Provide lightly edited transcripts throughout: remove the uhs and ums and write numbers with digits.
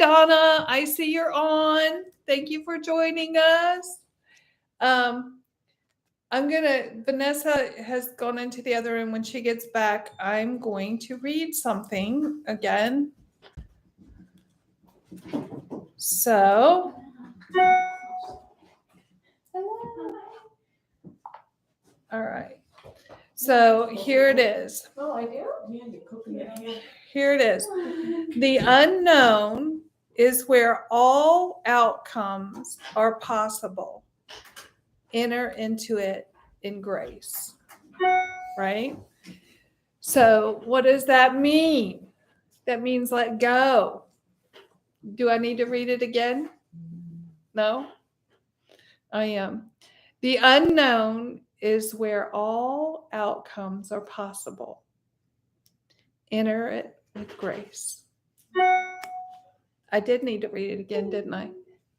Donna, I see you're on. Thank you for joining us. Vanessa has gone into the other room. When she gets back, I'm going to read something again. So, all right. So here it is. Oh, I do? Yeah, you're cooking it here. Here it is. The unknown is where all outcomes are possible. Enter into it in grace. Right? So, what does that mean? That means let go. Do I need to read it again? No? I am. The unknown is where all outcomes are possible. Enter it with grace. I did need to read it again, didn't I?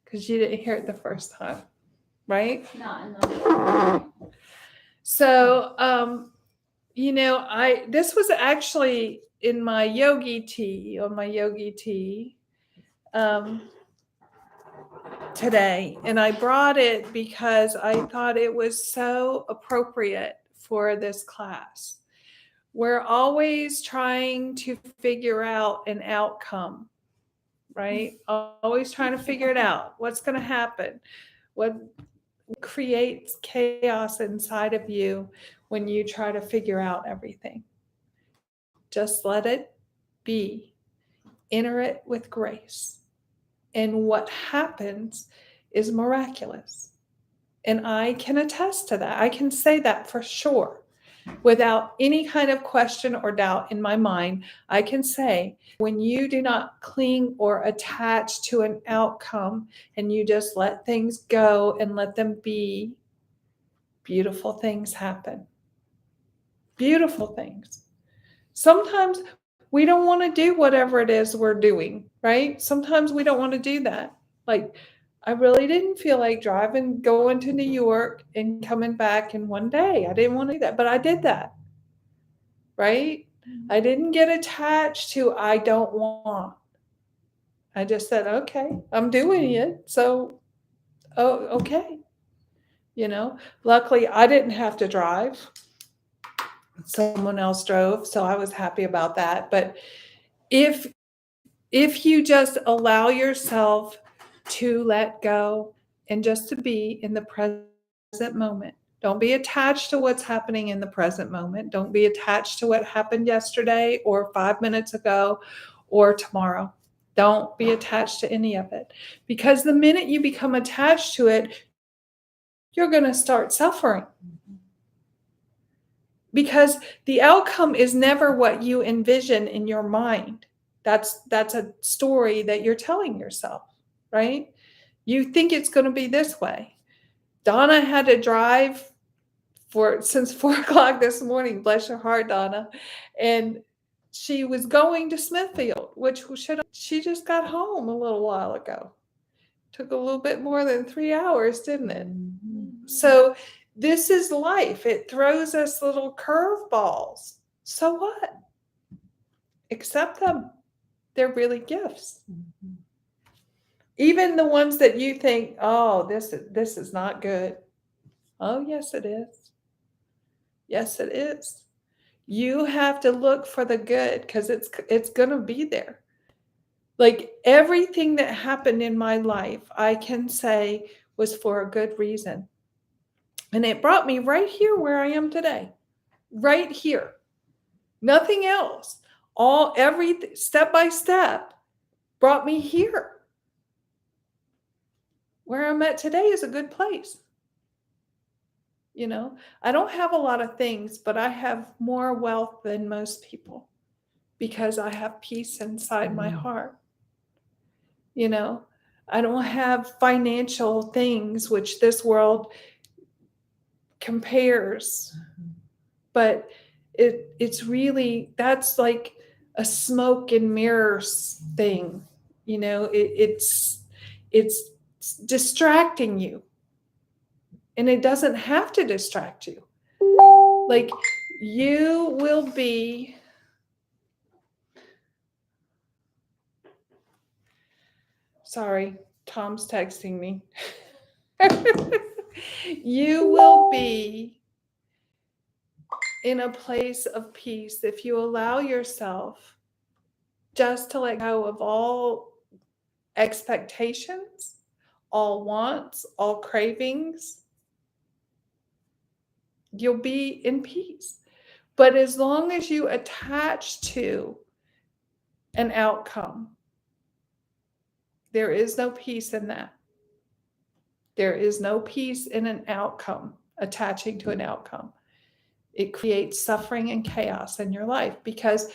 Because you didn't hear it the first time, right? No. So, this was actually in my yogi tea, today. And I brought it because I thought it was so appropriate for this class. We're always trying to figure out an outcome, right? Always trying to figure it out. What's going to happen? What creates chaos inside of you when you try to figure out everything? Just let it be. Enter it with grace. And what happens is miraculous. And I can attest to that. I can say that for sure. Without any kind of question or doubt in my mind, I can say when you do not cling or attach to an outcome and you just let things go and let them be, beautiful things happen. Beautiful things. Sometimes we don't want to do whatever it is we're doing, right? Sometimes we don't want to do that. Like, I really didn't feel like going to New York and coming back in one day. I didn't want to do that, but I did that, right? I didn't get attached to I don't want. I just said, okay, I'm doing it. So, okay. Luckily I didn't have to drive. Someone else drove, so I was happy about that. But if you just allow yourself to let go and just to be in the present moment, don't be attached to what's happening in the present moment. Don't be attached to what happened yesterday or 5 minutes ago or tomorrow. Don't be attached to any of it. Because the minute you become attached to it, you're going to start suffering. Because the outcome is never what you envision in your mind. That's a story that you're telling yourself, right? You think it's going to be this way. Donna had to drive since 4:00 this morning. Bless your heart, Donna. And she was going to Smithfield, she just got home a little while ago. Took a little bit more than 3 hours, didn't it? Mm-hmm. So this is life. It throws us little curveballs. So what? Accept them. They're really gifts. Mm-hmm. Even the ones that you think, oh, this is not good. Oh, yes, it is. Yes, it is. You have to look for the good because it's going to be there. Like everything that happened in my life, I can say was for a good reason. And it brought me right here where I am today. Right here. Nothing else. Every step by step brought me here. Where I'm at today is a good place. I don't have a lot of things, but I have more wealth than most people because I have peace inside my heart. I don't have financial things, which this world compares, but it's really, that's like a smoke and mirrors thing. It's distracting you, and it doesn't have to distract you. Like, you will be Sorry, Tom's texting me. You will be in a place of peace if you allow yourself just to let go of all expectations, all wants, all cravings. You'll be in peace. But as long as you attach to an outcome, there is no peace in that. There is no peace in an outcome, attaching to an outcome. It creates suffering and chaos in your life because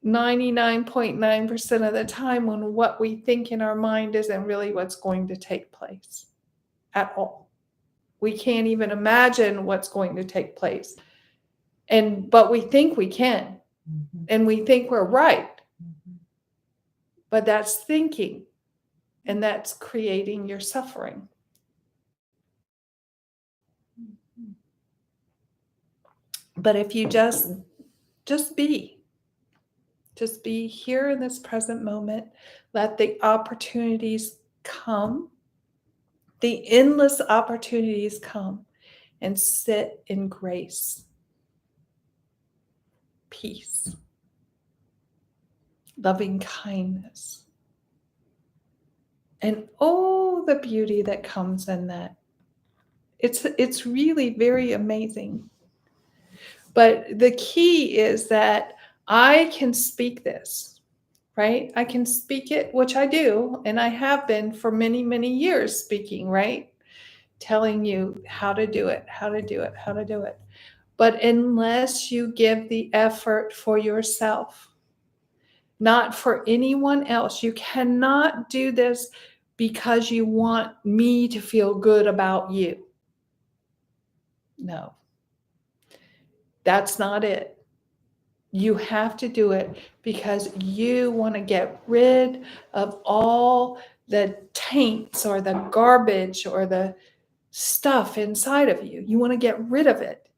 99.9% of the time, when what we think in our mind isn't really what's going to take place at all. We can't even imagine what's going to take place. But we think we can, and we think we're right. But that's thinking, and that's creating your suffering. But if you just be here in this present moment, let the opportunities come, the endless opportunities come, and sit in grace, peace, loving kindness, and all the beauty that comes in that. It's really very amazing. But the key is that I can speak this, right? I can speak it, which I do, and I have been for many, many years speaking, right? Telling you how to do it, how to do it, how to do it. But unless you give the effort for yourself, not for anyone else, you cannot do this because you want me to feel good about you. No. That's not it. You have to do it because you want to get rid of all the taints or the garbage or the stuff inside of you. You want to get rid of it.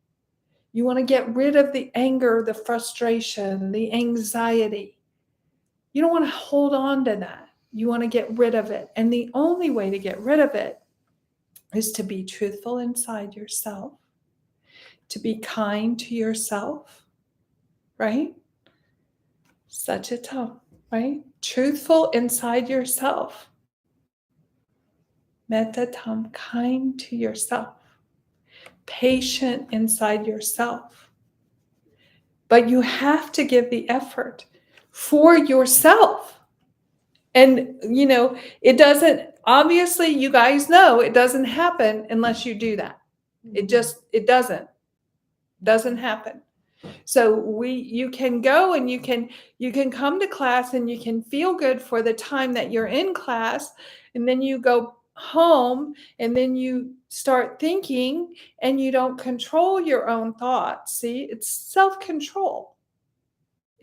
You want to get rid of the anger, the frustration, the anxiety. You don't want to hold on to that. You want to get rid of it. And the only way to get rid of it is to be truthful inside yourself, to be kind to yourself, right? Satchitam, right? Truthful inside yourself. Metta-tam, kind to yourself. Patient inside yourself. But you have to give the effort for yourself. And, it doesn't, obviously, you guys know it doesn't happen unless you do that. It doesn't happen. So you can go and you can come to class and you can feel good for the time that you're in class, and then you go home and then you start thinking and you don't control your own thoughts. See, it's self-control.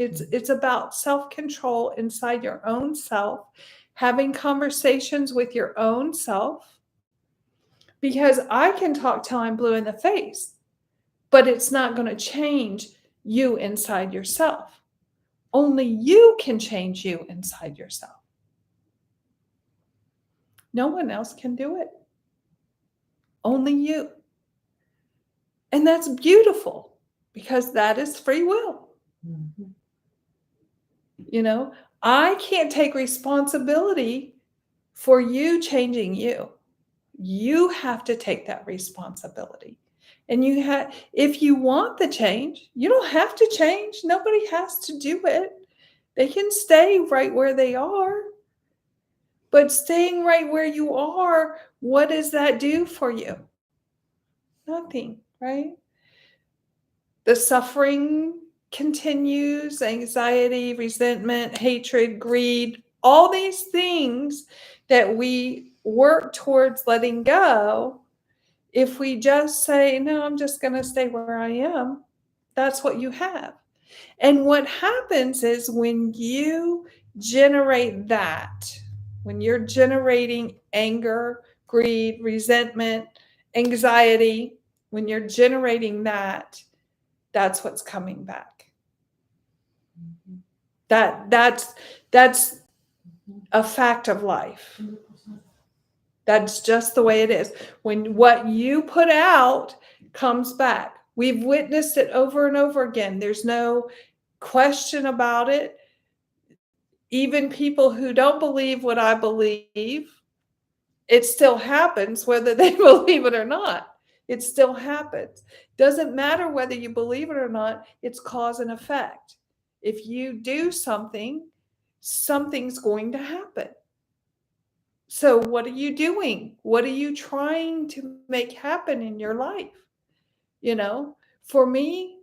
It's about self-control inside your own self, having conversations with your own self, because I can talk till I'm blue in the face, but it's not going to change you inside yourself. Only you can change you inside yourself. No one else can do it. Only you. And that's beautiful because that is free will. Mm-hmm. I can't take responsibility for you changing you. You have to take that responsibility. And if you want the change, you don't have to change. Nobody has to do it. They can stay right where they are. But staying right where you are, what does that do for you? Nothing, right? The suffering continues, anxiety, resentment, hatred, greed, all these things that we work towards letting go. If we just say, no, I'm just going to stay where I am, that's what you have. And what happens is when you generate that, when you're generating anger, greed, resentment, anxiety, when you're generating that, that's what's coming back. That's a fact of life. That's just the way it is. When what you put out comes back. We've witnessed it over and over again. There's no question about it. Even people who don't believe what I believe, it still happens whether they believe it or not. It still happens. Doesn't matter whether you believe it or not, it's cause and effect. If you do something, something's going to happen. So what are you doing? What are you trying to make happen in your life? You know, for me,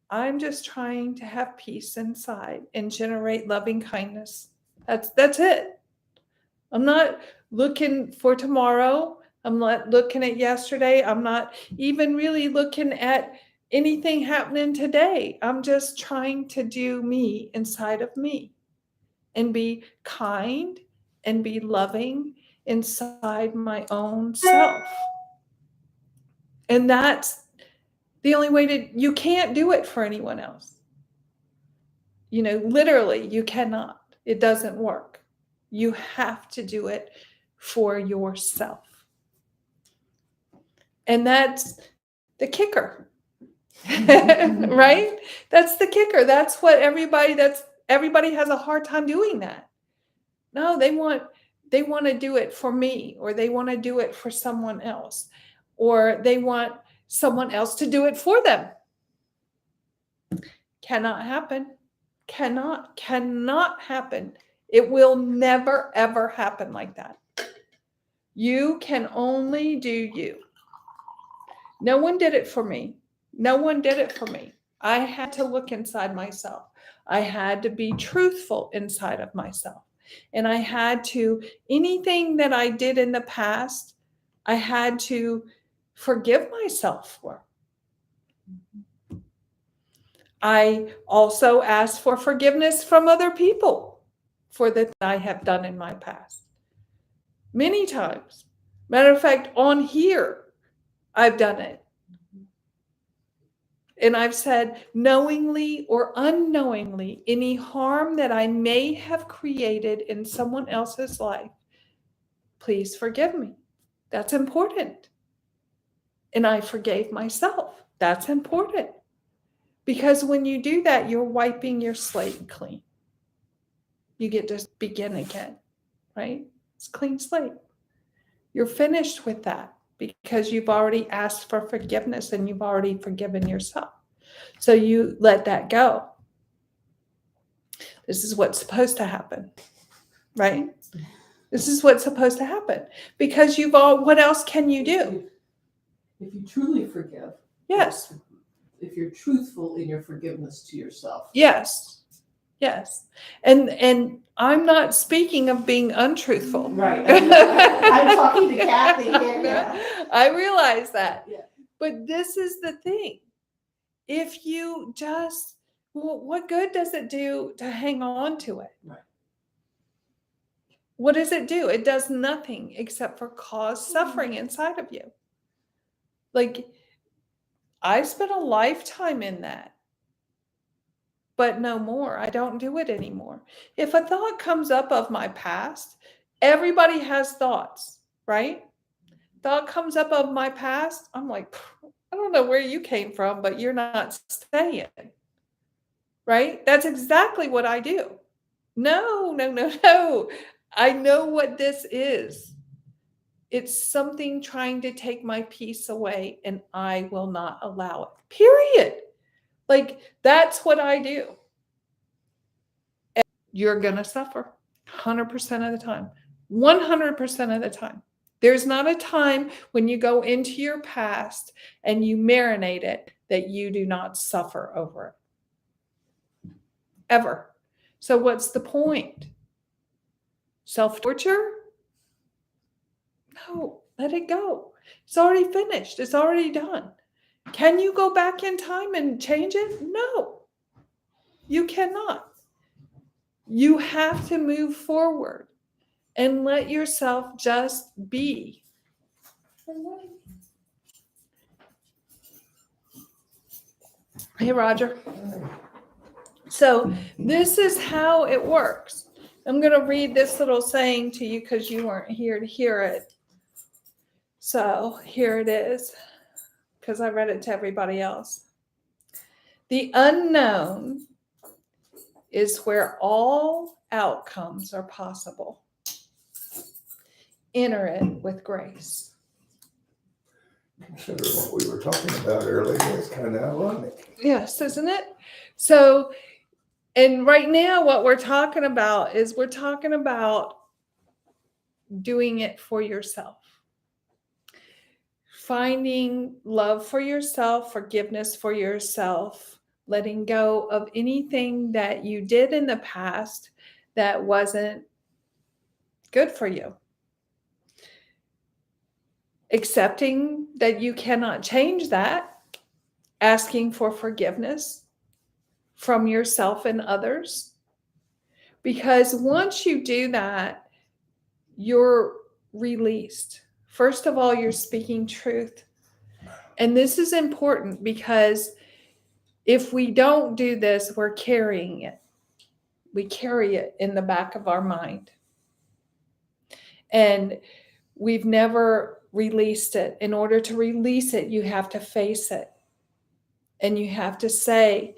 I'm just trying to have peace inside and generate loving kindness. That's it. I'm not looking for tomorrow. I'm not looking at yesterday. I'm not even really looking at anything happening today. I'm just trying to do me inside of me and be kind and be loving inside my own self. And that's the only way you can't do it for anyone else. You know, literally, you cannot. It doesn't work. You have to do it for yourself. And that's the kicker. Right? That's the kicker. That's what everybody has a hard time doing that. No, they want to do it for me, or they want to do it for someone else, or they want someone else to do it for them. Cannot happen. Cannot happen. It will never, ever happen like that. You can only do you. No one did it for me. No one did it for me. I had to look inside myself. I had to be truthful inside of myself. And I had to, anything that I did in the past, I had to forgive myself for. I also asked for forgiveness from other people for that I have done in my past. Many times. Matter of fact, on here, I've done it. And I've said, knowingly or unknowingly, any harm that I may have created in someone else's life, please forgive me. That's important. And I forgave myself. That's important. Because when you do that, you're wiping your slate clean. You get to begin again, right? It's a clean slate. You're finished with that because you've already asked for forgiveness and you've already forgiven yourself. So you let that go. This is what's supposed to happen, right? This is what's supposed to happen because what else can you do? If you truly forgive. Yes. If you're truthful in your forgiveness to yourself. Yes. Yes. And I'm not speaking of being untruthful. Right. I'm talking to Kathy here. Yeah. I realize that. Yeah. But this is the thing. If you just, what good does it do to hang on to it? Right. What does it do? It does nothing except for cause suffering inside of you. Like, I spent a lifetime in that. But no more. I don't do it anymore. If a thought comes up of my past, everybody has thoughts, right? Thought comes up of my past, I'm like, I don't know where you came from, but you're not staying, right? That's exactly what I do. No. I know what this is. It's something trying to take my peace away, and I will not allow it, period. Like, that's what I do. And you're going to suffer 100% of the time, 100% of the time. There's not a time when you go into your past and you marinate it that you do not suffer over it. Ever. So what's the point? Self-torture? No, let it go. It's already finished. It's already done. Can you go back in time and change it? No, you cannot. You have to move forward and let yourself just be. Hey, Roger. So this is how it works. I'm going to read this little saying to you because you weren't here to hear it. So here it is, because I read it to everybody else. The unknown is where all outcomes are possible. Enter it with grace. Consider what we were talking about earlier. It's kind of ironic. Yes, isn't it? So, and right now what we're talking about is we're talking about doing it for yourself. Finding love for yourself, forgiveness for yourself, letting go of anything that you did in the past that wasn't good for you. Accepting that you cannot change that, asking for forgiveness from yourself and others. Because once you do that, you're released. First of all, you're speaking truth. And this is important because if we don't do this, we're carrying it. We carry it in the back of our mind. And we've never released it. In order to release it, you have to face it. And you have to say,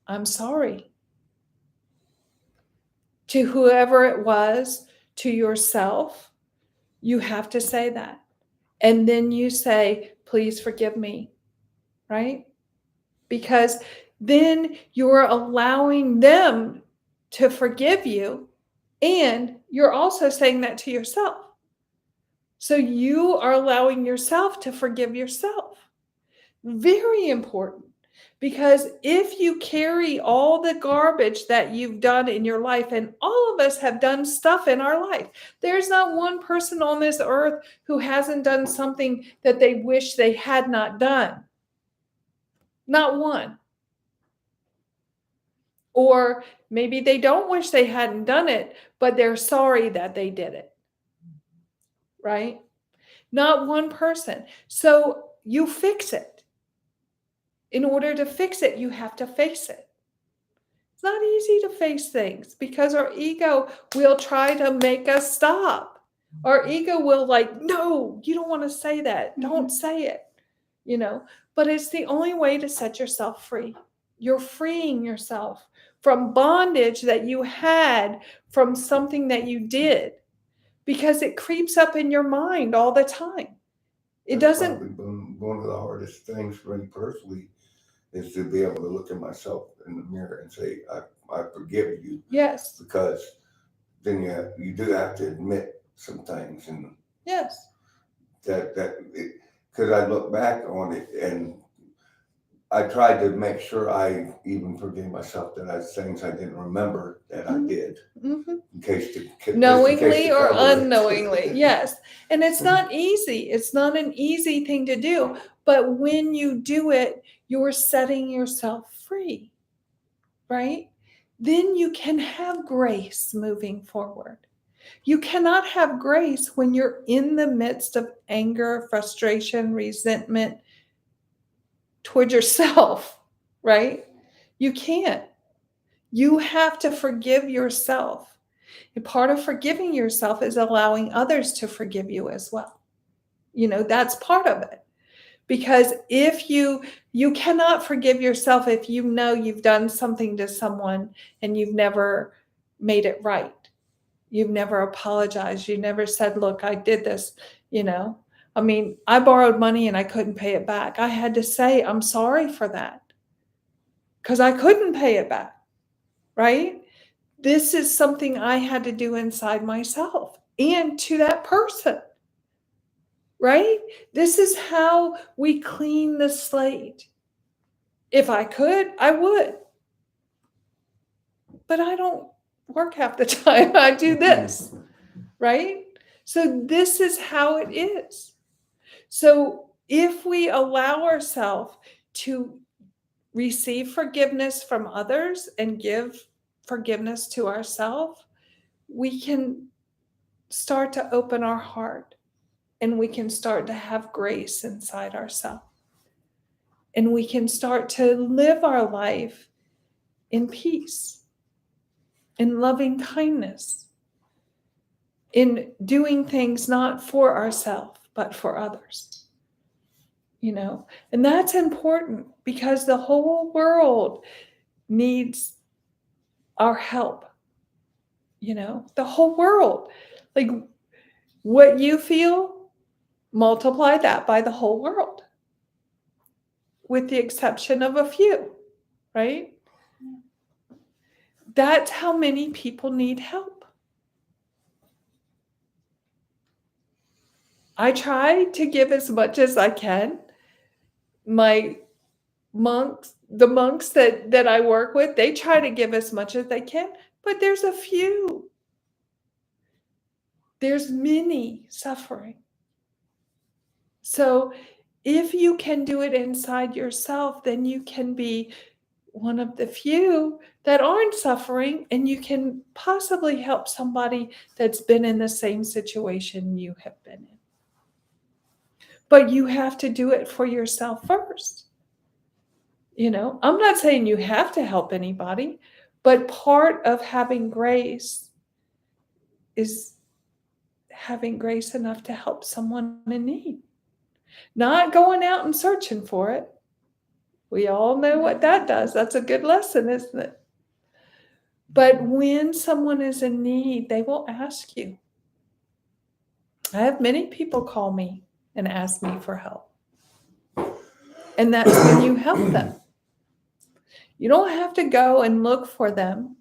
I'm sorry. To whoever it was, to yourself, you have to say that. And then you say, please forgive me, right? Because then you're allowing them to forgive you, and you're also saying that to yourself. So you are allowing yourself to forgive yourself. Very important. Because if you carry all the garbage that you've done in your life, and all of us have done stuff in our life, there's not one person on this earth who hasn't done something that they wish they had not done. Not one. Or maybe they don't wish they hadn't done it, but they're sorry that they did it. Right? Not one person. So you fix it. In order to fix it, you have to face it. It's not easy to face things because our ego will try to make us stop. Our ego will no, you don't want to say that. Don't say it, but it's the only way to set yourself free. You're freeing yourself from bondage that you had from something that you did because it creeps up in your mind all the time. It That's doesn't. probably been one of the hardest things for me personally is to be able to look at myself in the mirror and say, I forgive you. Yes. Because then you do have to admit some things, and Yes. Because I look back on it and I tried to make sure I even forgave myself that I things I didn't remember that I did, in case knowingly or unknowingly. Yes. And it's not easy. It's not an easy thing to do. But when you do it, you're setting yourself free, right? Then you can have grace moving forward. You cannot have grace when you're in the midst of anger, frustration, resentment toward yourself, right? You can't. You have to forgive yourself. And part of forgiving yourself is allowing others to forgive you as well. That's part of it. Because if you cannot forgive yourself if you know you've done something to someone and you've never made it right. You've never apologized. You never said, look, I did this, I borrowed money and I couldn't pay it back. I had to say, I'm sorry for that because I couldn't pay it back, right? This is something I had to do inside myself and to that person, right? This is how we clean the slate. If I could, I would. But I don't work half the time. I do this, right? So this is how it is. So if we allow ourselves to receive forgiveness from others and give forgiveness to ourselves, we can start to open our heart and we can start to have grace inside ourselves. And we can start to live our life in peace, in loving kindness, in doing things not for ourselves, but for others. You know, and that's important because the whole world needs our help. You know, the whole world. Like what you feel, multiply that by the whole world, with the exception of a few, right? That's how many people need help. I try to give as much as I can. My monks, the monks that I work with, they try to give as much as they can, but there's a few. There's many suffering. So if you can do it inside yourself, then you can be one of the few that aren't suffering, and you can possibly help somebody that's been in the same situation you have been in. But you have to do it for yourself first. You know, I'm not saying you have to help anybody, but part of having grace is having grace enough to help someone in need. Not going out and searching for it. We all know what that does. That's a good lesson, isn't it? But when someone is in need, they will ask you. I have many people call me and ask me for help. And that's when you help them. You don't have to go and look for them.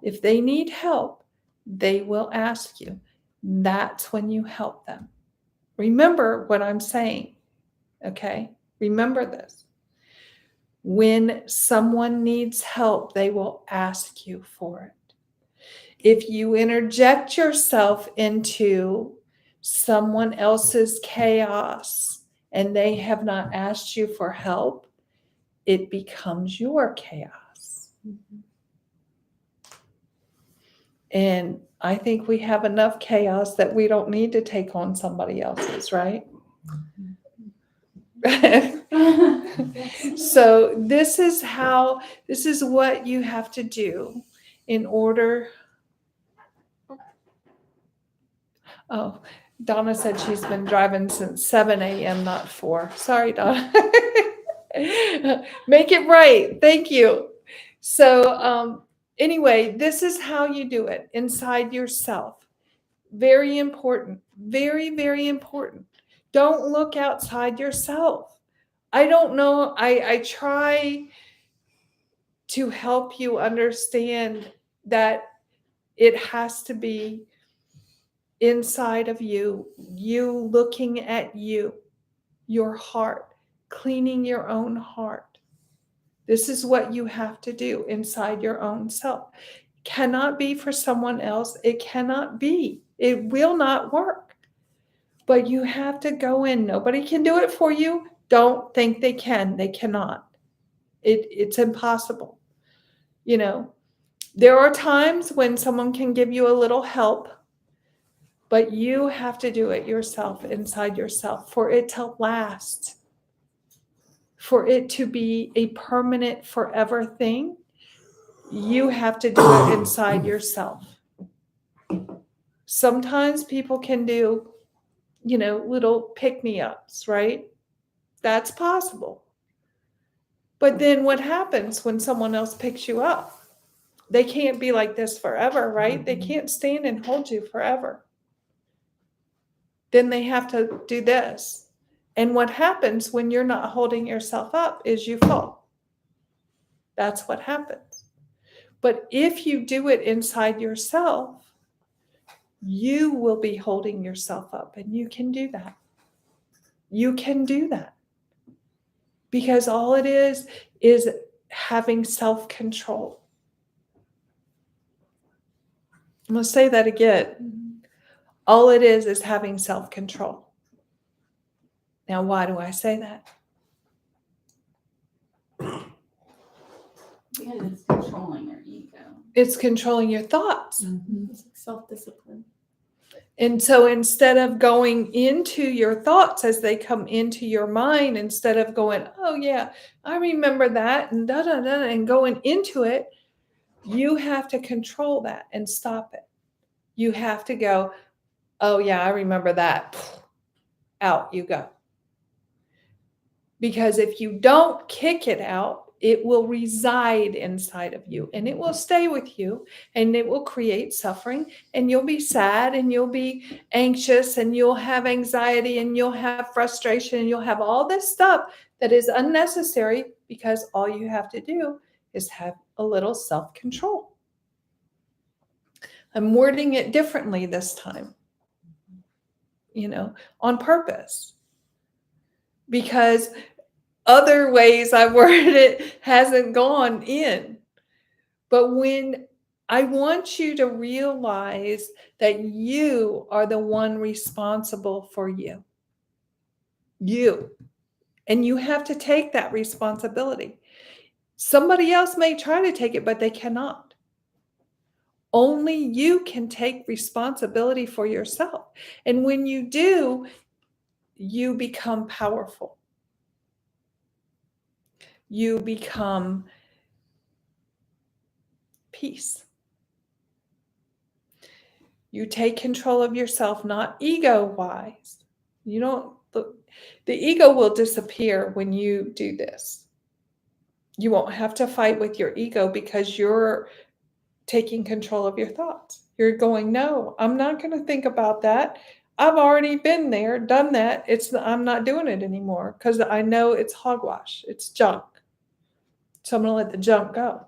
If they need help, they will ask you. That's when you help them. Remember what I'm saying, okay? Remember this. When someone needs help, they will ask you for it. If you interject yourself into someone else's chaos and they have not asked you for help, it becomes your chaos. Mm-hmm. And I think we have enough chaos that we don't need to take on somebody else's, right? So this is what you have to do in order. Oh, Donna said she's been driving since 7 a.m., not 4. Sorry, Donna. Make it right. Thank you. So anyway, this is how you do it inside yourself. Very important. Very, very important. Don't look outside yourself. I don't know. I try to help you understand that it has to be inside of you, you looking at you, your heart, cleaning your own heart. This is what you have to do inside your own self. Cannot be for someone else. It cannot be. It will not work. But you have to go in. Nobody can do it for you. Don't think they can. They cannot. It's impossible. You know, there are times when someone can give you a little help, but you have to do it yourself, inside yourself, for it to last, for it to be a permanent, forever thing. You have to do it inside yourself. Sometimes people can do, you know, little pick-me-ups, right? That's possible. But then what happens when someone else picks you up? They can't be like this forever, right? They can't stand and hold you forever. Then they have to do this. And what happens when you're not holding yourself up is you fall. That's what happens. But if you do it inside yourself, you will be holding yourself up, and you can do that. You can do that. Because all it is having self-control. I'm going to say that again. All it is having self-control. Now, why do I say that? Because it's controlling your ego. It's controlling your thoughts. Mm-hmm. It's like self-discipline. And so instead of going into your thoughts as they come into your mind, instead of going, oh yeah, I remember that, and da da da, and going into it, you have to control that and stop it. You have to go, Oh, yeah, I remember that. Out you go. Because if you don't kick it out, it will reside inside of you and it will stay with you and it will create suffering and you'll be sad and you'll be anxious and you'll have anxiety and you'll have frustration and you'll have all this stuff that is unnecessary because all you have to do is have a little self-control. I'm wording it differently this time, on purpose. Because other ways I worded it hasn't gone in. But when I want you to realize that you are the one responsible for you. You. And you have to take that responsibility. Somebody else may try to take it, but they cannot. Only you can take responsibility for yourself. And when you do, you become powerful. You become peace. You take control of yourself, not ego-wise. The ego will disappear when you do this. You won't have to fight with your ego because you're taking control of your thoughts. You're going, no, I'm not going to think about that. I've already been there, done that. I'm not doing it anymore because I know it's hogwash. It's junk. So I'm going to let the junk go.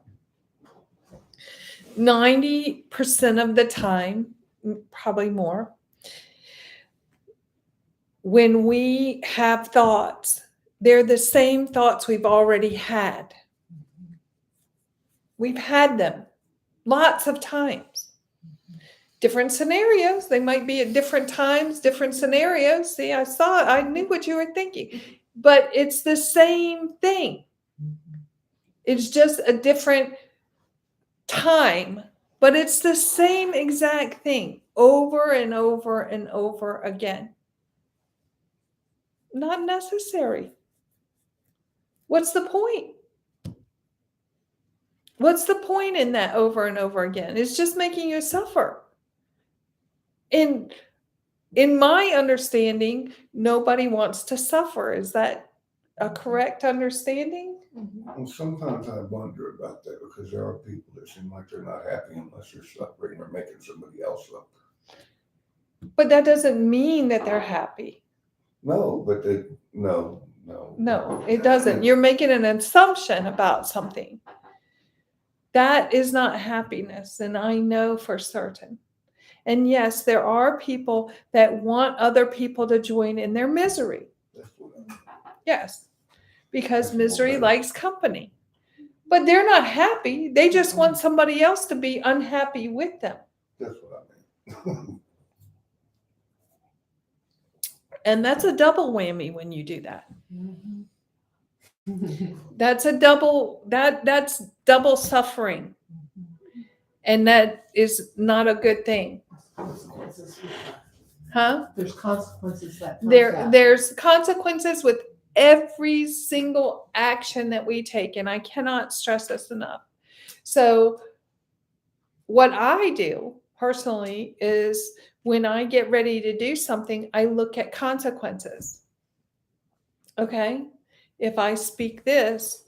90% of the time, probably more, when we have thoughts, they're the same thoughts we've already had. We've had them lots of times. Different scenarios. They might be at different times, different scenarios. See, I knew what you were thinking. But it's the same thing. It's just a different time, but it's the same exact thing over and over and over again. Not necessary. What's the point? What's the point in that over and over again? It's just making you suffer. In my understanding, nobody wants to suffer. Is that a correct understanding? And sometimes I wonder about that because there are people that seem like they're not happy unless they're suffering or making somebody else suffer. But that doesn't mean that they're happy. No, but no. No, it doesn't. You're making an assumption about something. That is not happiness, and I know for certain. And yes, there are people that want other people to join in their misery. That's what I mean. Yes, because That's misery more likes company. But they're not happy. They just want somebody else to be unhappy with them. That's what I mean. And that's a double whammy when you do that. That's that's double suffering. And that is not a good thing. Consequences with that. Huh? There's consequences that comes out. There's consequences with every single action that we take, and I cannot stress this enough. So what I do personally is when I get ready to do something, I look at consequences. Okay? If I speak this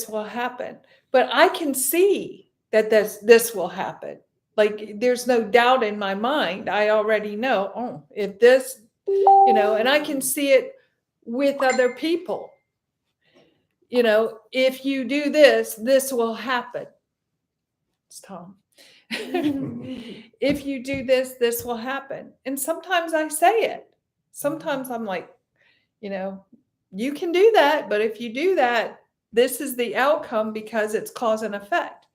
will happen. But I can see that this will happen. Like there's no doubt in my mind. I already know, if this, and I can see it with other people. If you do this will happen. It's Tom. If you do this will happen. And sometimes I say it. Sometimes I'm like, you can do that, but if you do that, this is the outcome because it's cause and effect.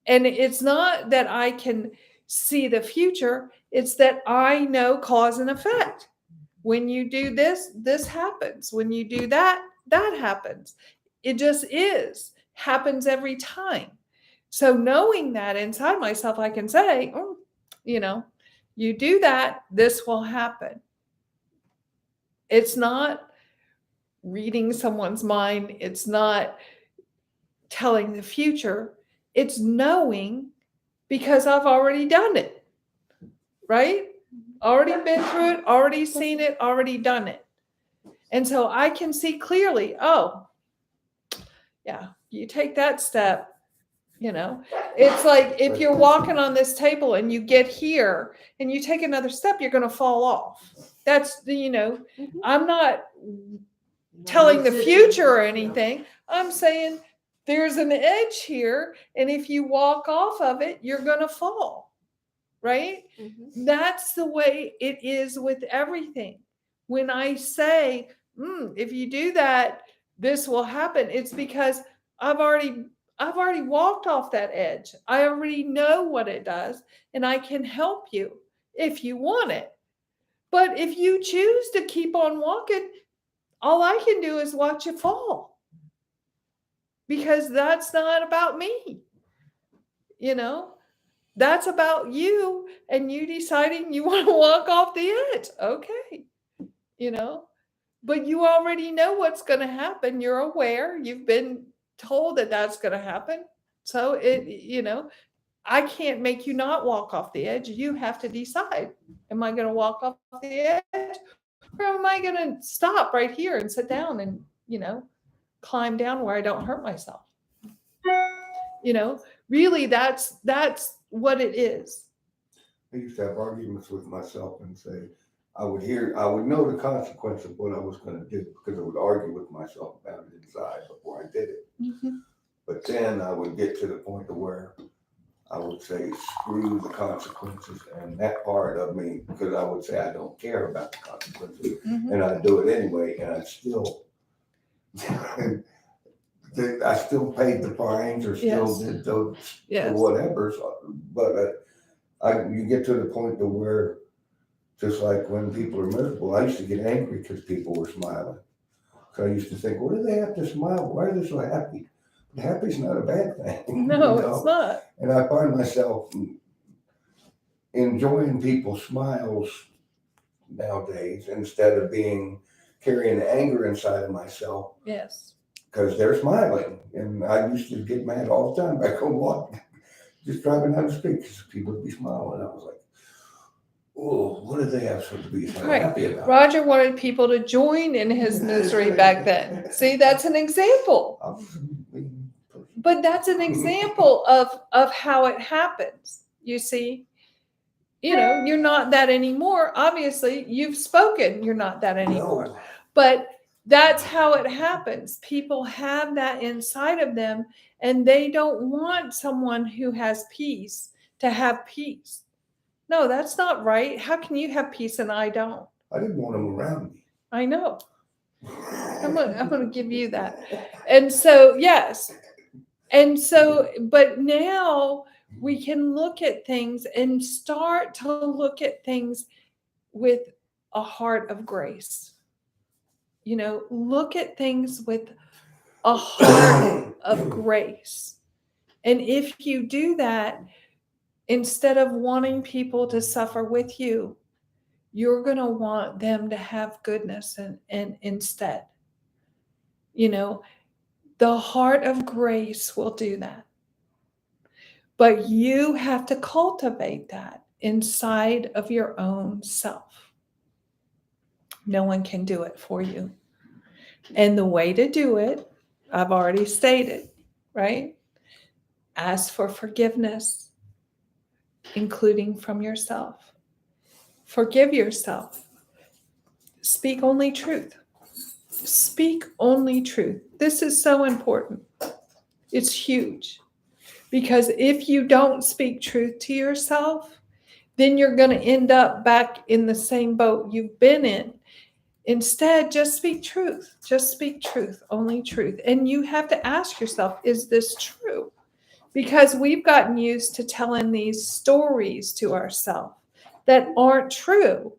And it's not that I can see the future, it's that I know cause and effect. When you do this happens. When you do that happens. It just happens every time. So knowing that inside myself, I can say, you do that, this will happen. It's not reading someone's mind. It's not telling the future. It's knowing because I've already done it, right? already been through it, already seen it, already done it. And so I can see clearly, oh, yeah, you take that step, it's like if you're walking on this table and you get here and you take another step, you're going to fall off. That's, I'm not telling the future or anything. I'm saying there's an edge here. And if you walk off of it, you're going to fall. Right? Mhm. That's the way it is with everything. When I say, if you do that, this will happen, it's because I've already walked off that edge. I already know what it does, and I can help you if you want it. But if you choose to keep on walking, all I can do is watch you fall. Because that's not about me. That's about you and you deciding you want to walk off the edge. Okay. But you already know what's going to happen. You're aware. You've been told that that's going to happen. So I can't make you not walk off the edge. You have to decide, am I going to walk off the edge or am I going to stop right here and sit down and, climb down where I don't hurt myself? Really that's what it is. I used to have arguments with myself and say, I would know the consequence of what I was going to do because I would argue with myself about it inside before I did it. Mm-hmm. But then I would get to the point of where I would say, screw the consequences and that part of me, because I would say I don't care about the consequences, Mm-hmm. and I'd do it anyway, and I'd still, I still paid the fines or still Yes. did those Yes. whatever. But you get to the point to where, just like when people are miserable, I used to get angry because people were smiling. So I used to think, what do they have to smile? Why are they so happy? Happy's not a bad thing. No, it's not. And I find myself enjoying people's smiles nowadays instead of carrying anger inside of myself Yes. because they're smiling. And I used to get mad all the time back on walk, just driving down the street because people would be smiling. I was like, oh, what do they have to be so Right. happy about? Roger wanted people to join in his misery back then. See, that's an example. I was a mean person. But that's an example of how it happens. You see, you're not that anymore. Obviously, you've spoken, you're not that anymore. No. But that's how it happens. People have that inside of them, and they don't want someone who has peace to have peace. No, that's not right. How can you have peace and I don't? I didn't want them around me. I know. I'm gonna give you that. And so, yes. And so, but now we can look at things and start to look at things with a heart of grace. Look at things with a heart of grace. And if you do that, instead of wanting people to suffer with you, you're going to want them to have goodness and instead. The heart of grace will do that. But you have to cultivate that inside of your own self. No one can do it for you. And the way to do it, I've already stated, right? Ask for forgiveness, including from yourself. Forgive yourself. Speak only truth. Speak only truth. This is so important. It's huge. Because if you don't speak truth to yourself, then you're going to end up back in the same boat you've been in. Instead, just speak truth. Just speak truth, only truth. And you have to ask yourself, is this true? Because we've gotten used to telling these stories to ourselves that aren't true.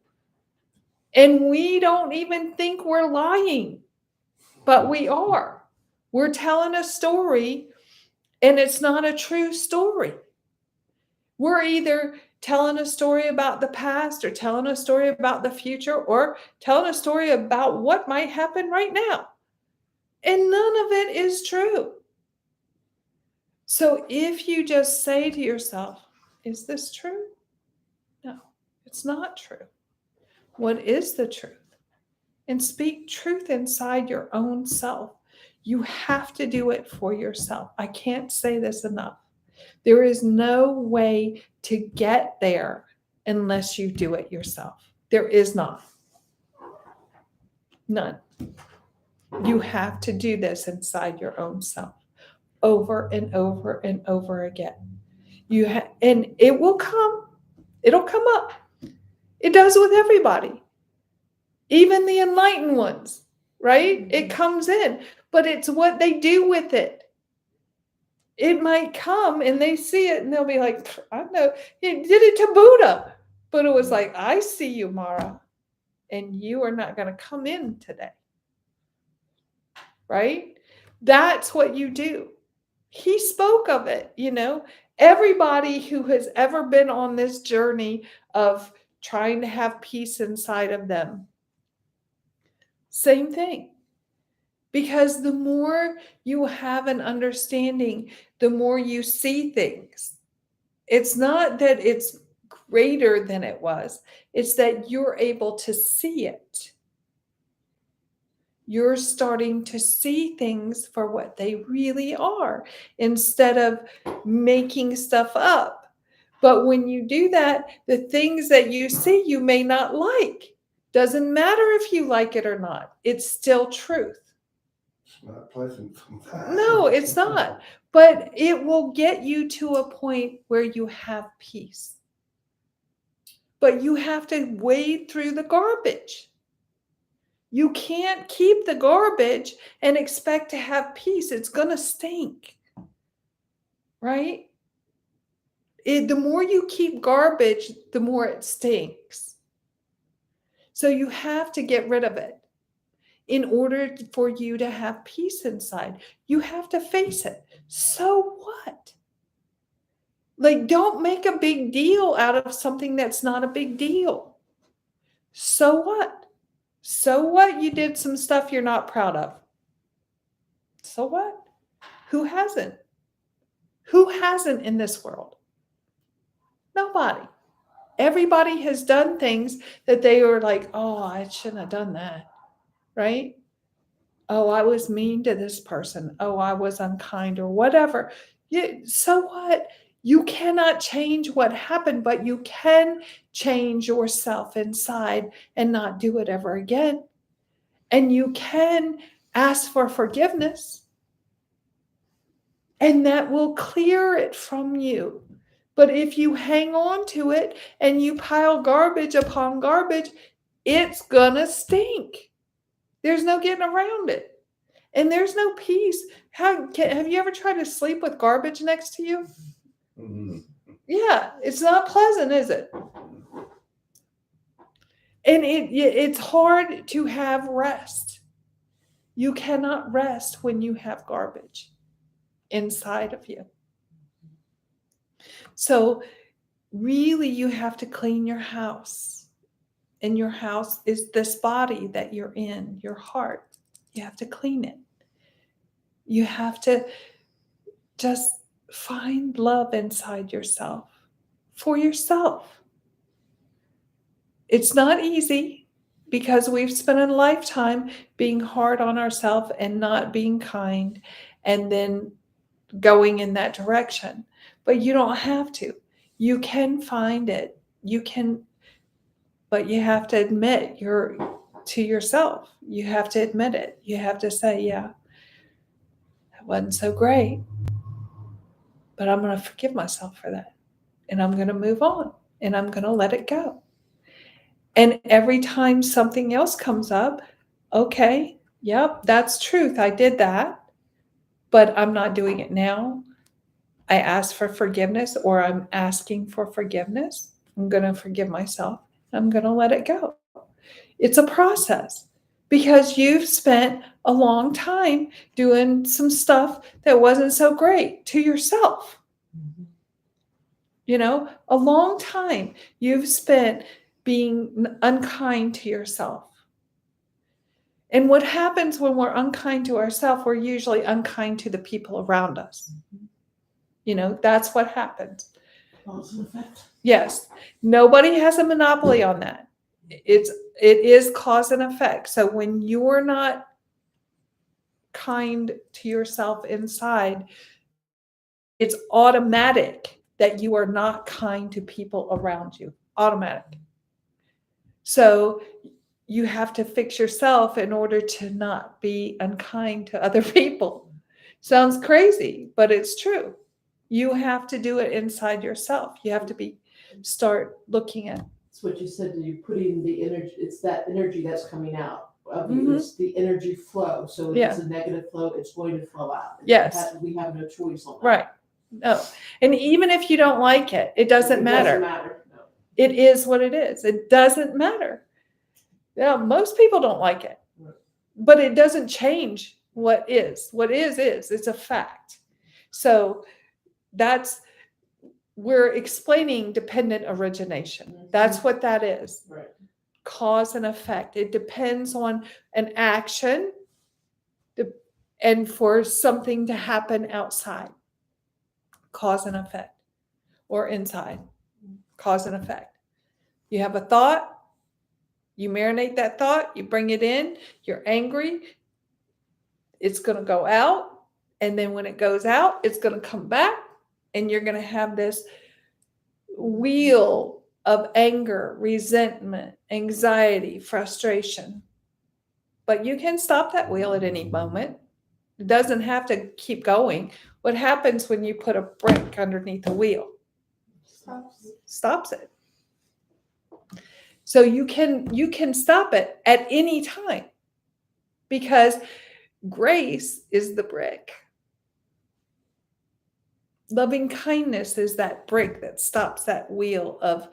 And we don't even think we're lying, but we are. We're telling a story and it's not a true story. We're either telling a story about the past or telling a story about the future or telling a story about what might happen right now. And none of it is true. So if you just say to yourself, is this true? No, it's not true. what is the truth, and speak truth inside your own self. You have to do it for yourself. I can't say this enough. There is no way to get there unless you do it yourself. There is not. None. You have to do this inside your own self over and over and over again. And it will come. It'll come up. It does with everybody. Even the enlightened ones, right? It comes in, but it's what they do with it. It might come and they see it and they'll be like, I know, he did it to Buddha. Buddha was like, I see you, Mara, and you are not going to come in today. Right? That's what you do. He spoke of it, Everybody who has ever been on this journey of trying to have peace inside of them, same thing. Because the more you have an understanding, the more you see things. It's not that it's greater than it was. It's that you're able to see it. You're starting to see things for what they really are instead of making stuff up. But when you do that, the things that you see you may not like. Doesn't matter if you like it or not. It's still truth. It's not pleasant sometimes. No, it's not. But it will get you to a point where you have peace. But you have to wade through the garbage. You can't keep the garbage and expect to have peace. It's going to stink. Right? The more you keep garbage, the more it stinks. So you have to get rid of it. In order for you to have peace inside, you have to face it. So what? Like, don't make a big deal out of something that's not a big deal. So what? So what? You did some stuff you're not proud of. So what? Who hasn't? Who hasn't in this world? Nobody. Everybody has done things that they were like, oh, I shouldn't have done that. Right? Oh, I was mean to this person. Oh, I was unkind or whatever. So what? You cannot change what happened, but you can change yourself inside and not do it ever again. And you can ask for forgiveness. And that will clear it from you. But if you hang on to it and you pile garbage upon garbage, it's gonna stink. There's no getting around it. And there's no peace. Have you ever tried to sleep with garbage next to you? Mm-hmm. Yeah, it's not pleasant, is it? And it's hard to have rest. You cannot rest when you have garbage inside of you. So really, you have to clean your house. And your house is this body that you're in, your heart. You have to clean it. You have to just find love inside yourself, for yourself. It's not easy because we've spent a lifetime being hard on ourselves and not being kind and then going in that direction. But you don't have to. You can find it. You can, but you have to admit to yourself. You have to admit it. You have to say, yeah, that wasn't so great. But I'm going to forgive myself for that. And I'm going to move on. And I'm going to let it go. And every time something else comes up, okay, yep, that's truth. I did that. But I'm not doing it now. I asked for forgiveness, or I'm asking for forgiveness. I'm going to forgive myself. I'm going to let it go. It's a process because you've spent a long time doing some stuff that wasn't so great to yourself. Mm-hmm. A long time you've spent being unkind to yourself. And what happens when we're unkind to ourselves, we're usually unkind to the people around us. That's what happens. Cause and effect. Yes. Nobody has a monopoly on that. it is cause and effect. So when you're not kind to yourself inside, it's automatic that you are not kind to people around you. Automatic. So you have to fix yourself in order to not be unkind to other people. Sounds crazy, but it's true. You have to do it inside yourself. You have to start looking at. It's what you said, you're putting the energy, it's that energy that's coming out of you. Mhm. It's the energy flow. So if it's a negative flow, it's going to flow out. Yes. We have no choice on that. Right. No. And even if you don't like it, it doesn't matter. No. It is what it is. It doesn't matter. Yeah, most people don't like it, but it doesn't change what is. What is. It's a fact. So we're explaining dependent origination. That's what that is. Right. Cause and effect. It depends on an action and for something to happen outside. Cause and effect. Or inside. Cause and effect. You have a thought. You marinate that thought. You bring it in. You're angry. It's going to go out. And then when it goes out, it's going to come back. And you're going to have this wheel of anger, resentment, anxiety, frustration. But you can stop that wheel at any moment. It doesn't have to keep going. What happens when you put a brick underneath the wheel? Stops it. So you can stop it at any time because grace is the brick. Loving kindness is that brick that stops that wheel of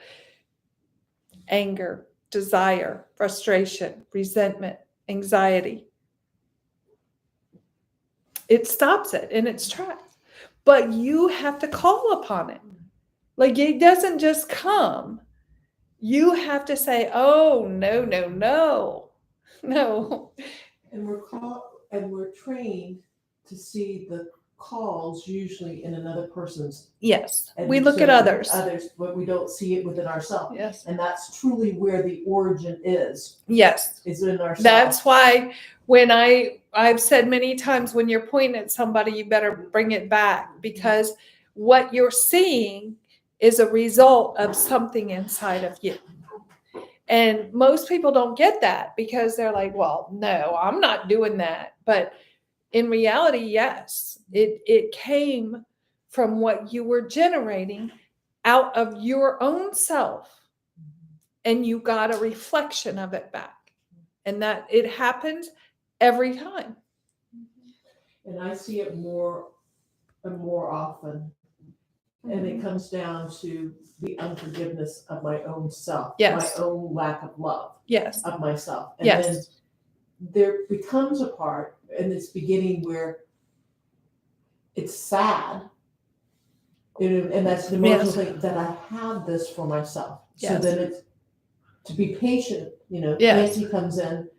anger, desire, frustration, resentment, anxiety. It stops it in its tracks. But you have to call upon it. Like it doesn't just come. You have to say, oh, no. And we're trained to see the calls usually in another person's. Yes. And We look so at others. But we don't see it within ourselves. Yes. And that's truly where the origin is Yes. in ourselves. That's why when I've said many times, when you're pointing at somebody, you better bring it back because what you're seeing is a result of something inside of you. And most people don't get that because they're like, well, no, I'm not doing that. But in reality, yes, it came from what you were generating out of your own self. And you got a reflection of it back. And that it happens every time. And I see it more and more often. And it comes down to the unforgiveness of my own self, Yes. my own lack of love Yes. of myself. And Yes. then there becomes a part in this beginning where it's sad. And that's the emotional Yes. thing that I have this for myself. So Yes. then it's to be patient, Yes. Nancy comes in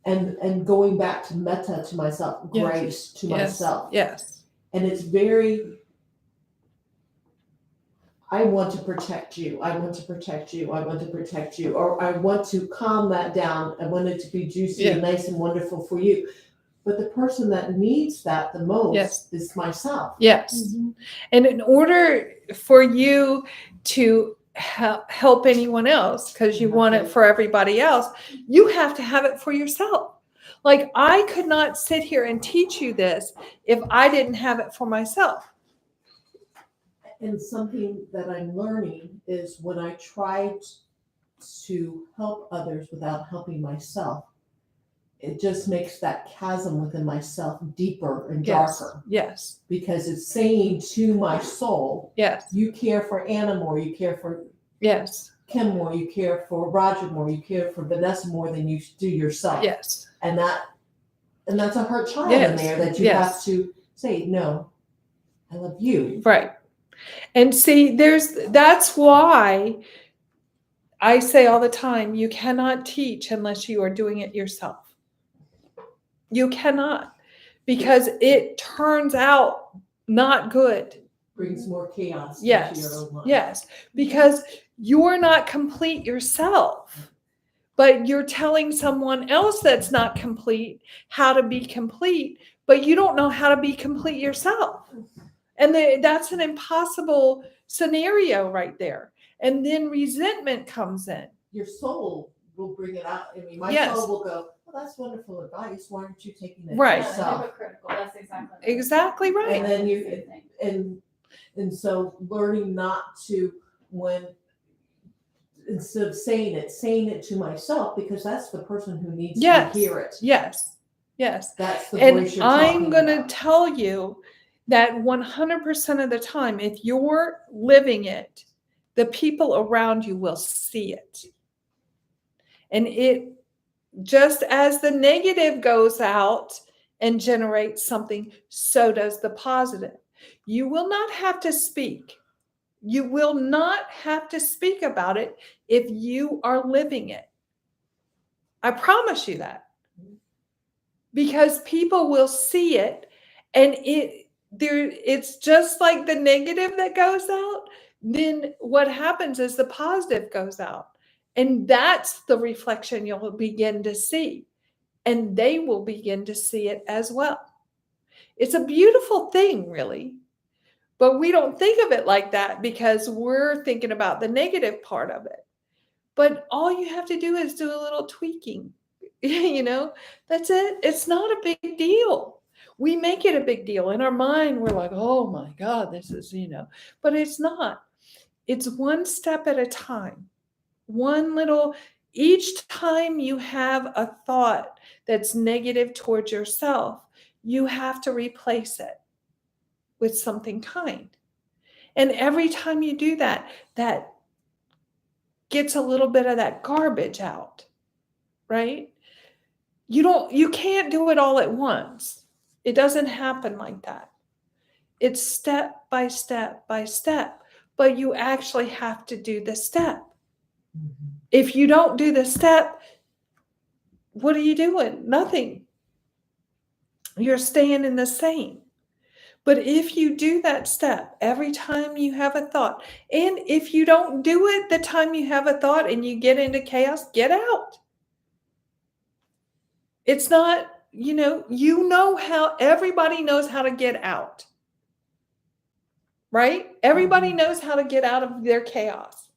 and going back to metta to myself, Yes. grace to Yes. myself. Yes. And it's very, I want to protect you. I want to protect you. I want to protect you. Or I want to calm that down. I want it to be juicy and nice and wonderful for you. But the person that needs that the most Yes. is myself. Yes. And in order for you to help anyone else, because you want it for everybody else, you have to have it for yourself. Like I could not sit here and teach you this if I didn't have it for myself. And something that I'm learning is when I try to help others without helping myself, it just makes that chasm within myself deeper and darker. Yes. Because it's saying to my soul, Yes. you care for Anna more, you care for Yes. Kim more, you care for Roger more, you care for Vanessa more than you do yourself. Yes. And that's a hurt child Yes. in there that you Yes. have to say, no, I love you. Right. And see, that's why I say all the time, you cannot teach unless you are doing it yourself. You cannot, because it turns out not good. Brings more chaos into Yes. your own life. Yes. Because you're not complete yourself. but you're telling someone else that's not complete how to be complete, but you don't know how to be complete yourself. And that's an impossible scenario right there. And then resentment comes in. Your soul will bring it out. I mean, my Yes. soul will go, well, that's wonderful advice. Why aren't you taking it Right. Yeah, yourself? hypocritical, that's exactly. what Exactly it is. right. And then you- Same thing. And so learning not to, instead of saying it to myself, because that's the person who needs Yes. to hear it. Yes. Yes. That's the And voice you're I'm talking going to about. tell you that 100% of the time, if you're living it, the people around you will see it. And it, just as the negative goes out and generates something, so does the positive. You will not have to speak. You will not have to speak about it if you are living it. I promise you that. Because people will see it, and it's just like the negative that goes out. Then what happens is the positive goes out. And that's the reflection you'll begin to see. And they will begin to see it as well. It's a beautiful thing, really. But we don't think of it like that because we're thinking about the negative part of it. But all you have to do is do a little tweaking. That's it. It's not a big deal. We make it a big deal. In our mind, we're like, oh my God, this is, but it's not. It's one step at a time. Each time you have a thought that's negative towards yourself, you have to replace it with something kind. And every time you do that, that gets a little bit of that garbage out, right? You can't do it all at once. It doesn't happen like that. It's step by step by step, but you actually have to do the step. If you don't do the step, what are you doing? Nothing. You're staying in the same. But if you do that step every time you have a thought, and if you don't do it the time you have a thought and you get into chaos, get out. It's not, how everybody knows how to get out, right? Everybody knows how to get out of their chaos.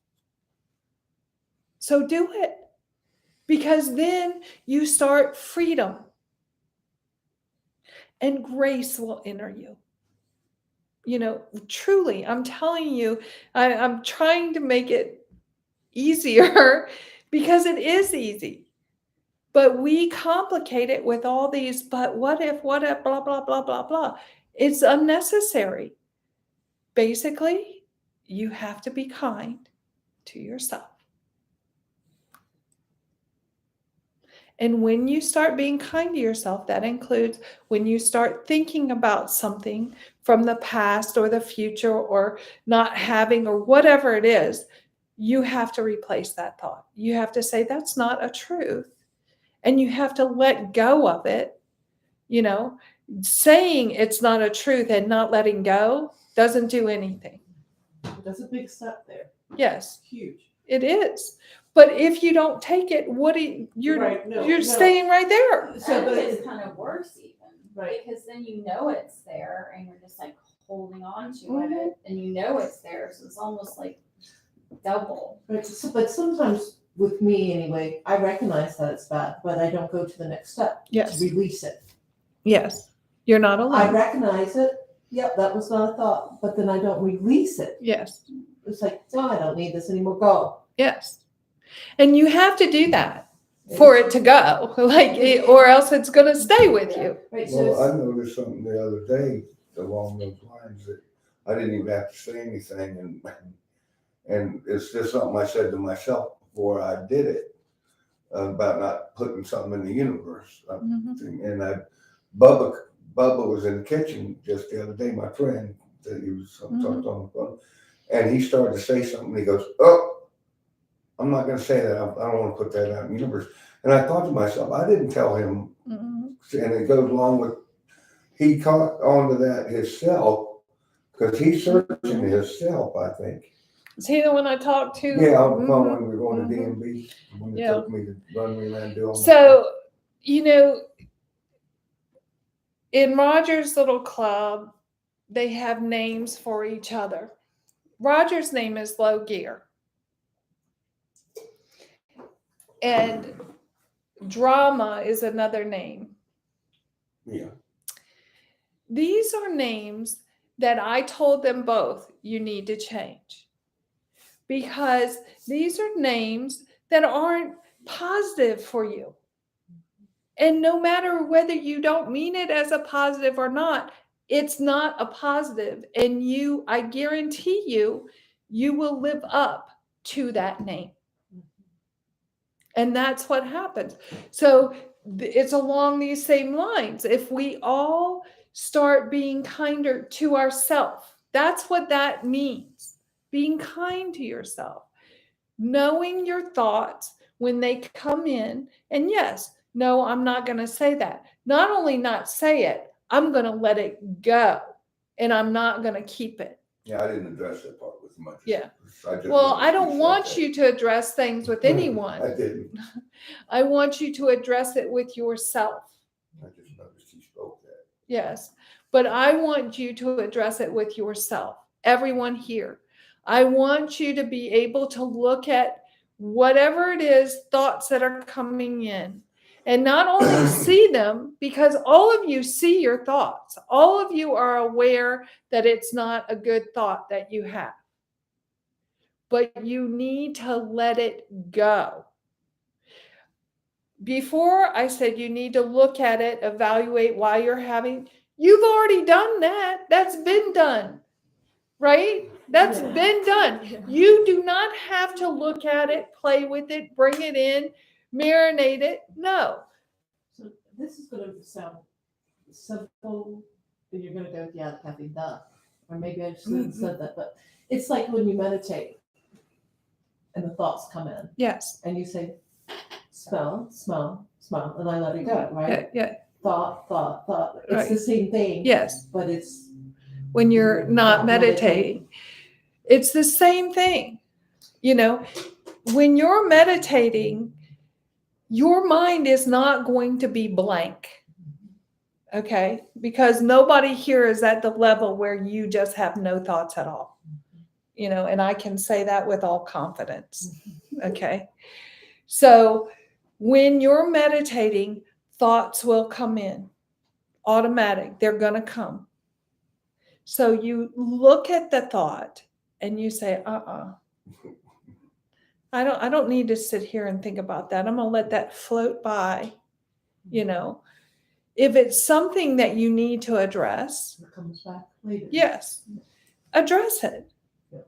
So do it, because then you start freedom and grace will enter you. Truly, I'm telling you, I'm trying to make it easier because it is easy. But we complicate it with all these, but what if, blah, blah, blah, blah, blah. It's unnecessary. Basically, you have to be kind to yourself. And when you start being kind to yourself, that includes when you start thinking about something from the past or the future or not having or whatever it is, you have to replace that thought. You have to say, that's not a truth. And you have to let go of it. Saying it's not a truth and not letting go doesn't do anything. That's a big step there. Yes, Huge. it is. But if you don't take it, you're Right, no. staying right there. So, I but think it's kind of worse even, Right. because then it's there and you're just like holding on to Mhm. it, and it's there, so it's almost like double. But sometimes with me anyway, I recognize that it's bad, but I don't go to the next step Yes. to release it. Yes. You're not I alone. recognize it. Yep, that was not a thought, but then I don't release it. Yes. It's like, oh, I don't need this anymore. Go. Yes. And you have to do that for it to go, or else it's going to stay with you. Right. So Well, I it's, noticed something the other day along those lines that I didn't even have to say anything, and it's just something I said to myself before I did it about not putting something in the universe. And Bubba was in the kitchen just the other day, my friend that he was talking on the phone, and he started to say something. He goes, "Oh, I'm not going to say that. I don't want to put that out in the universe." And I thought to myself, I didn't tell him. And it goes along with, he caught on to that himself because he's searching himself, I think. Is he the one I talked to? Yeah, on the phone Mhm. when we were going to Mhm. DMV, when it Yeah. took me to run me around and do all my stuff. So, you know, in Roger's little club, they have names for each other. Roger's name is Low Gear. And Drama is another name. Yeah, These are names that I told them both you need to change because these are names that aren't positive for you. And no matter whether you don't mean it as a positive or not, it's not a positive. And you, I guarantee you, you will live up to that name. And that's what happens. So it's along these same lines. If we all start being kinder to ourselves, that's what that means. Being kind to yourself, knowing your thoughts when they come in. And yes, no, I'm not going to say that. Not only not say it, I'm going to let it go and I'm not going to keep it. yeah, I didn't address that part with much. Yeah. I just Well, really I don't appreciate want that. you to address things with anyone. I didn't. I want you to address it with yourself. I just noticed you spoke that. Yes. But I want you to address it with yourself. Everyone here. I want you to be able to look at whatever it is, thoughts that are coming in, and not only see them, because all of you see your thoughts. All of you are aware that it's not a good thought that you have. But you need to let it go. Before I said you need to look at it, evaluate why you're having, you've already done that. That's been done, right? That's Yeah. been done. You do not have to look at it, play with it, bring it in, marinate it. No. So this is gonna sound simple, and you're gonna go, yeah, Kathy, duh. Or maybe I shouldn't have said that, but it's like when you meditate and the thoughts come in Yes. and you say, smell, smell, smell, and I let it go, right? Yeah. Thought, thought, thought. It's Right. the same thing, Yes. but it's When you're not Not meditating, it's the same thing. You know, when you're meditating, your mind is not going to be blank. Okay? Because nobody here is at the level where you just have no thoughts at all. You know, and I can say that with all confidence. Okay? So when you're meditating, thoughts will come in. Automatic. They're going to come. So you look at the thought and you say, I don't need to sit here and think about that. I'm going to let that float by, you know. If it's something that you need to address, it comes back later. yes, address it. Yeah.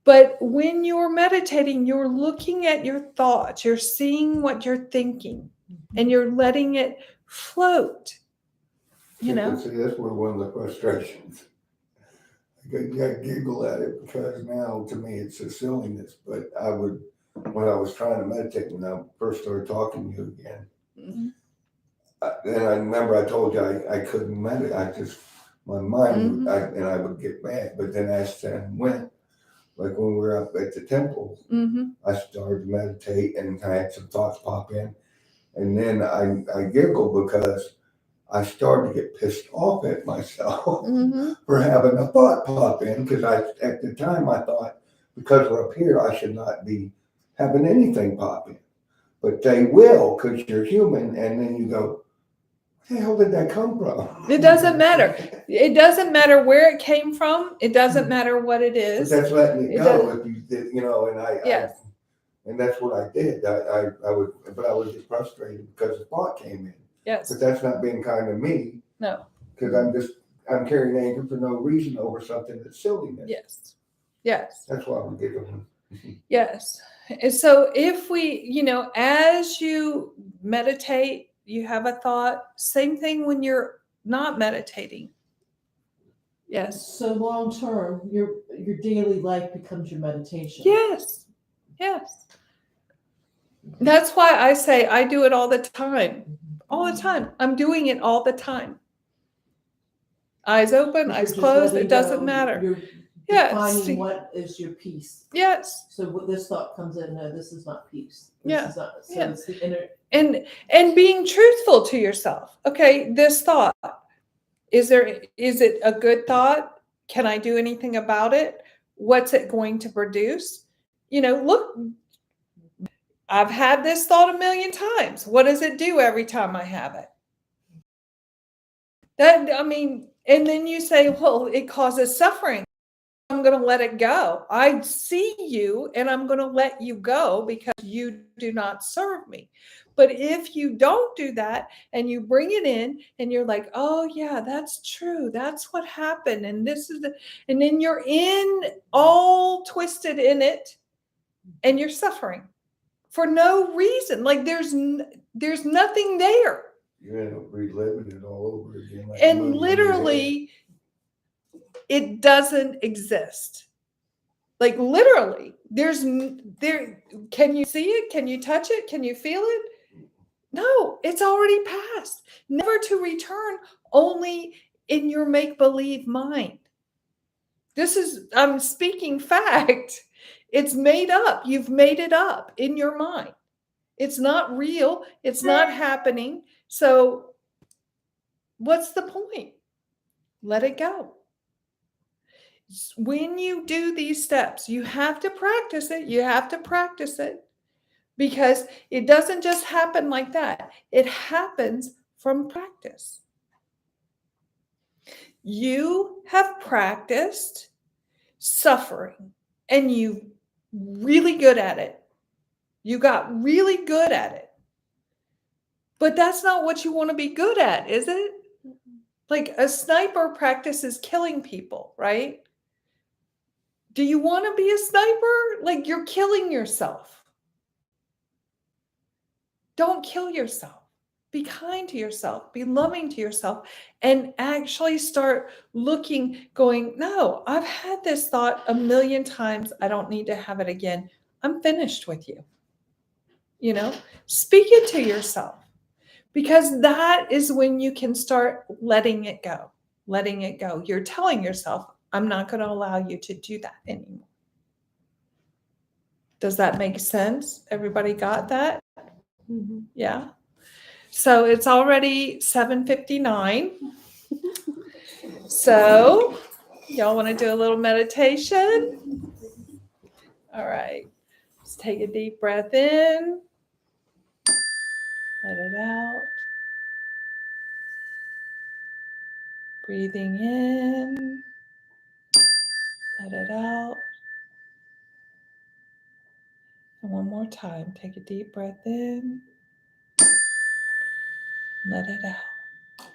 But when you're meditating, you're looking at your thoughts, you're seeing what you're thinking, and you're letting it float. You know? See, that's where one of the frustrations. I giggle at it because now to me it's a silliness, but when I was trying to meditate, when I first started talking to you again, Mhm. and I remember I told you I couldn't meditate. My mind, Mm-hmm. I would get mad, but then as time went, like when we were up at the temple, Mm-hmm. I started to meditate and I had some thoughts pop in. And then I giggle because I started to get pissed off at myself Mm-hmm. for having a thought pop in because at the time I thought because we're up here I should not be having anything pop in, but they will because you're human, and then you go, where the hell did that come from? It doesn't matter. It doesn't matter where it came from. It doesn't matter what it But is. that's letting it It go does- if you did, you know, and Yes. and that's what I did. I would get frustrated because the thought came in. Yes. But that's not being kind to me. No. Because I'm carrying anger for no reason over something that's silliness. Yes. Yes. That's why I'm giggling. Yes. And so if we, you know, as you meditate, you have a thought, same thing when you're not meditating. Yes. So long term, your daily life becomes your meditation. Yes. Yes. That's why I say I do it all the time. All the time. I'm doing it all the time. Eyes open, You're eyes just closed, letting it doesn't go. matter. You're Yes. defining what is your peace. Yes. So what this thought comes in, no, this is not peace. This Yeah, is not, so yeah. it's the inner, And being truthful to yourself. Okay, this thought, is it a good thought? Can I do anything about it? What's it going to produce? Look, I've had this thought a million times. What does it do every time I have it? And then you say, well, it causes suffering. I'm going to let it go. I see you and I'm going to let you go because you do not serve me. But if you don't do that and you bring it in and you're like, oh yeah, that's true. That's what happened. And and then you're all twisted in it and you're suffering for no reason. Like there's nothing there. You end up reliving it all over again. Like a And movie in your head. literally, it doesn't exist. Like literally, can you see it? Can you touch it? Can you feel it? No, it's already passed. Never to return, only in your make-believe mind. I'm speaking fact. It's made up. You've made it up in your mind. It's not real. It's not happening. So what's the point? Let it go. When you do these steps, you have to practice it. You have to practice it because it doesn't just happen like that. It happens from practice. You have practiced suffering and you really good at it. You got really good at it. But that's not what you want to be good at, is it? Like a sniper practices killing people, right? Do you want to be a sniper? Like you're killing yourself. Don't kill yourself. Be kind to yourself. Be loving to yourself and actually start looking, going, no, I've had this thought a million times. I don't need to have it again. I'm finished with you. Speak it to yourself because that is when you can start letting it go. Letting it go. You're telling yourself, I'm not going to allow you to do that anymore. Does that make sense? Everybody got that? mm-hmm. Yeah. So it's already 7:59. So y'all want to do a little meditation? All right. Let's take a deep breath in. Let it out. Breathing in. Let it out. And one more time. Take a deep breath in. Let it out.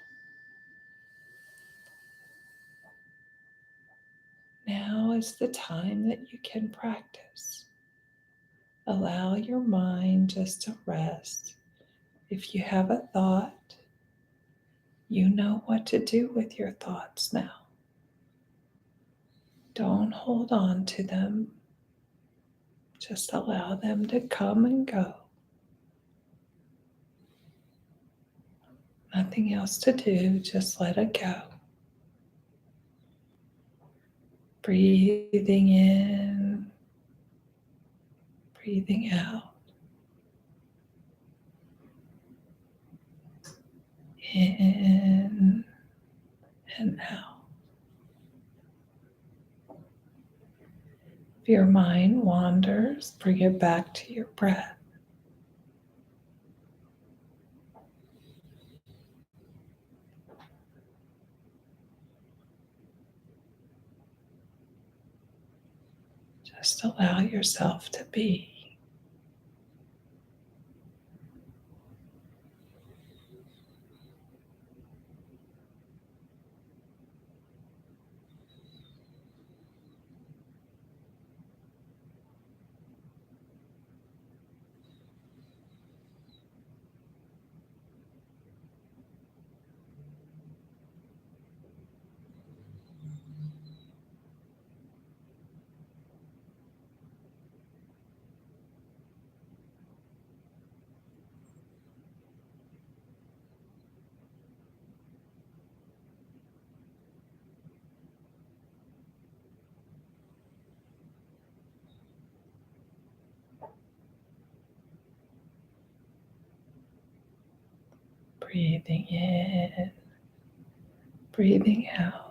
Now is the time that you can practice. Allow your mind just to rest. If you have a thought, you know what to do with your thoughts now. Don't hold on to them. Just allow them to come and go. Nothing else to do, just let it go. Breathing in, breathing out. In and out. If your mind wanders, bring it back to your breath. Just allow yourself to be. Breathing in, breathing out.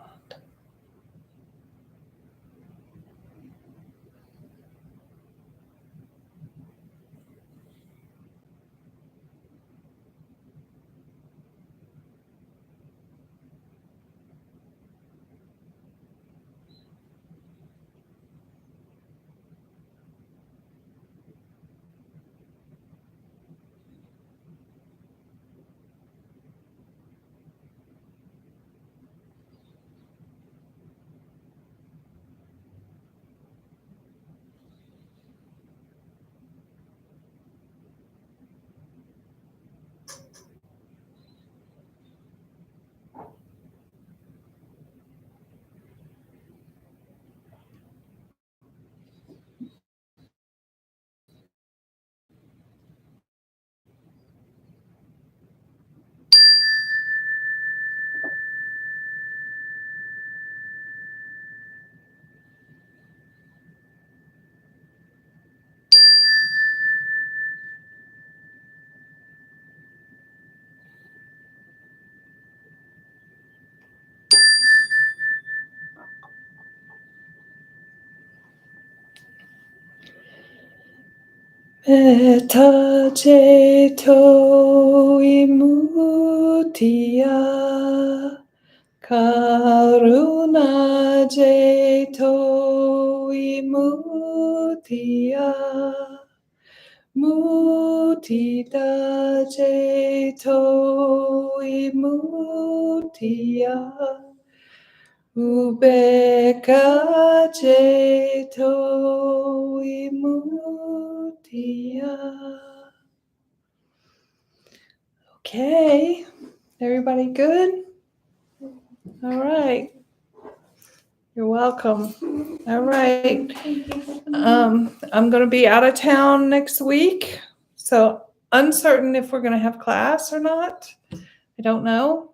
Metta ceto imutiya, karuna ceto imutiya, mudita ceto imutiya, Ubeka ceto imutiya. Okay, everybody good? All right. You're welcome. All right. I'm going to be out of town next week, so uncertain if we're going to have class or not. I don't know.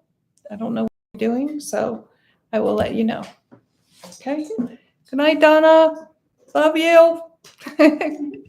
I don't know what we're doing, so I will let you know. Okay. Good night, Donna. Love you.